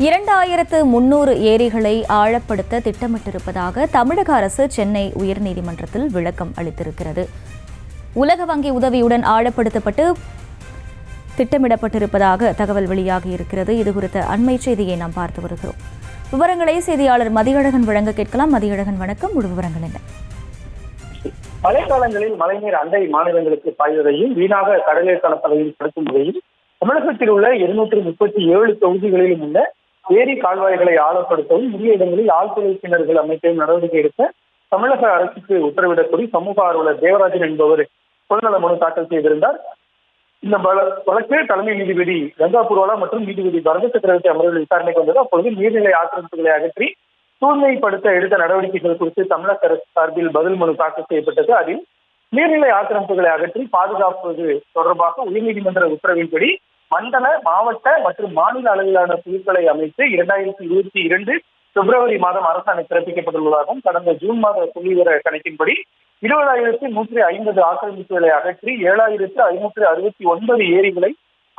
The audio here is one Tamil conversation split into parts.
2300 ஏரிகளை ஆழப்படுத்த திட்டமிட்டிருப்பதாக தமிழக அரசு சென்னை உயர்நீதிமன்றத்தில் விளக்கம் அளித்திருக்கிறது. உலக வங்கி உதவியுடன் ஆழப்படுத்தப்பட்டு திட்டமிடப்பட்டிருப்பதாக தகவல் வெளியாகியிருக்கிறது. இதுகுறித்த அண்மை செய்தியை நாம் பார்த்து வருகிறோம். விவரங்களை செய்தியாளர் மதியழகன் வழங்க கேட்கலாம். மதியழகன், வணக்கம். முழு விவரங்கள் என்ன? மழைக்காலங்களில் மழைநீர் அண்டை மாநிலங்களுக்கு பாய்வதையும் வீணாக கடலில் கலப்பதையும் தடுக்கும் வகையில் தமிழகத்தில் உள்ள 237 தொகுதிகளிலும் உள்ள ஏரி கால்வாய்களை ஆழப்படுத்தவும் உரிய இடங்களில் ஆழ்துளை கிணறுகள் அமைக்கவும் நடவடிக்கை எடுக்க தமிழக அரசுக்கு உத்தரவிடக் சமூக ஆர்வலர் தேவராஜன் என்பவர் பொதுநல மனு தாக்கல் செய்திருந்தார். இந்த வழக்கு தலைமை நீதிபதி கங்கா புர்வாலா மற்றும் நீதிபதி பரத சக்கரவர்த்தி அமர்வில் விசாரணைக்கு வந்தது. அப்பொழுது நீர்நிலை ஆக்கிரமிப்புகளை அகற்றி தூய்மைப்படுத்த எடுத்த நடவடிக்கைகள் குறித்து தமிழக அரசு சார்பில் பதில் மனு தாக்கல் செய்யப்பட்டது. அதில் நீர்நிலை ஆக்கிரமிப்புகளை அகற்றி பாதுகாப்பது தொடர்பாக உயர்நீதிமன்ற உத்தரவின்படி மண்டல, மாவட்ட மற்றும் மாநில அளவிலான குழுக்களை அமைத்து 2022 பிப்ரவரி மாதம் அரசாணை பிறப்பிக்கப்பட்டுள்ளதாகவும், கடந்த ஜூன் மாத புள்ளிவிவர கணக்கின்படி 20,150 ஆக்கிரமிப்புகளை அகற்றி 7,569 ஏரிகளை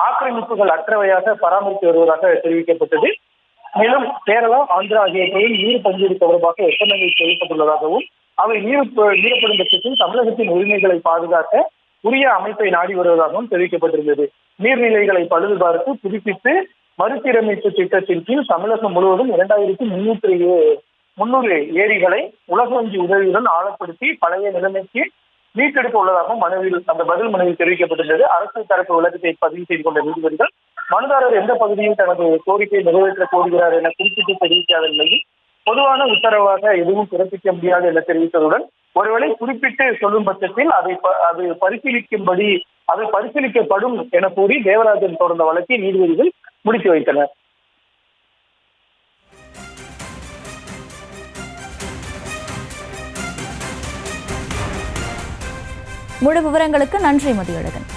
ஆக்கிரமிப்புகள் அற்றவையாக பராமரித்து வருவதாக தெரிவிக்கப்பட்டது. மேலும் கேரளா, ஆந்திரா ஆகியவற்றில் நீர் பங்கீடு தொடர்பாக ஒப்பந்தங்கள் செய்யப்பட்டுள்ளதாகவும், அவை மீறப்படும் பட்சத்தில் தமிழகத்தின் உரிமைகளை பாதுகாக்க உரிய அமைப்பை நாடி வருவதாகவும் தெரிவிக்கப்பட்டிருந்தது. நீர்நிலைகளை பழுது பார்த்து புதுப்பித்து மறுசீரமைப்பு திட்டத்தின் கீழ் தமிழகம் முழுவதும் 2300 ஏரிகளை உலக வங்கி உதவியுடன் ஆழப்படுத்தி பழைய நிலைமைக்கு மீட்டெடுக்க உள்ளதாகவும் அந்த பதில் மனுவில் தெரிவிக்கப்பட்டிருந்தது. அரசு தரப்பு விளக்கத்தை பதிவு செய்து கொண்ட நீதிபதிகள் மனுதாரர் எந்த பகுதியில் தனது கோரிக்கை நிறைவேற்ற கோருகிறார் என குறிப்பிட்டு தெரிவிக்காத நிலையில் பொதுவான உத்தரவாக எதுவும் பிறப்பிக்க முடியாது என தெரிவித்ததுடன், ஒருவேளை குறிப்பிட்டு சொல்லும் பட்சத்தில் அது பரிசீலிக்கப்படும் என கூறி தேவராஜன் தொடர்ந்த வழக்கை நீதிபதிகள் முடித்து வைத்தனர். முழு விவரங்களுக்கு நன்றி மதியழகன்.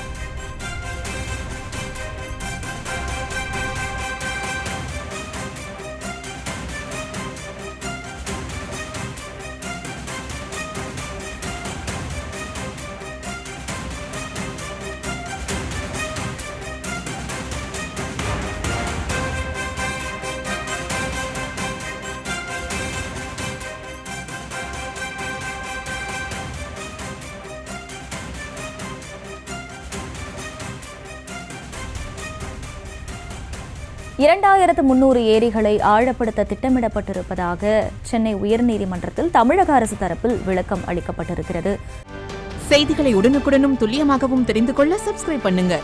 $2,300 ஏரிகளை ஆழப்படுத்த திட்டமிடப்பட்டிருப்பதாக சென்னை உயர்நீதிமன்றத்தில் தமிழக அரசு தரப்பில் விளக்கம் அளிக்கப்பட்டிருக்கிறது. செய்திகளை உடனுக்குடனும் துல்லியமாகவும் தெரிந்து கொள்ள சப்ஸ்கிரைப் பண்ணுங்க.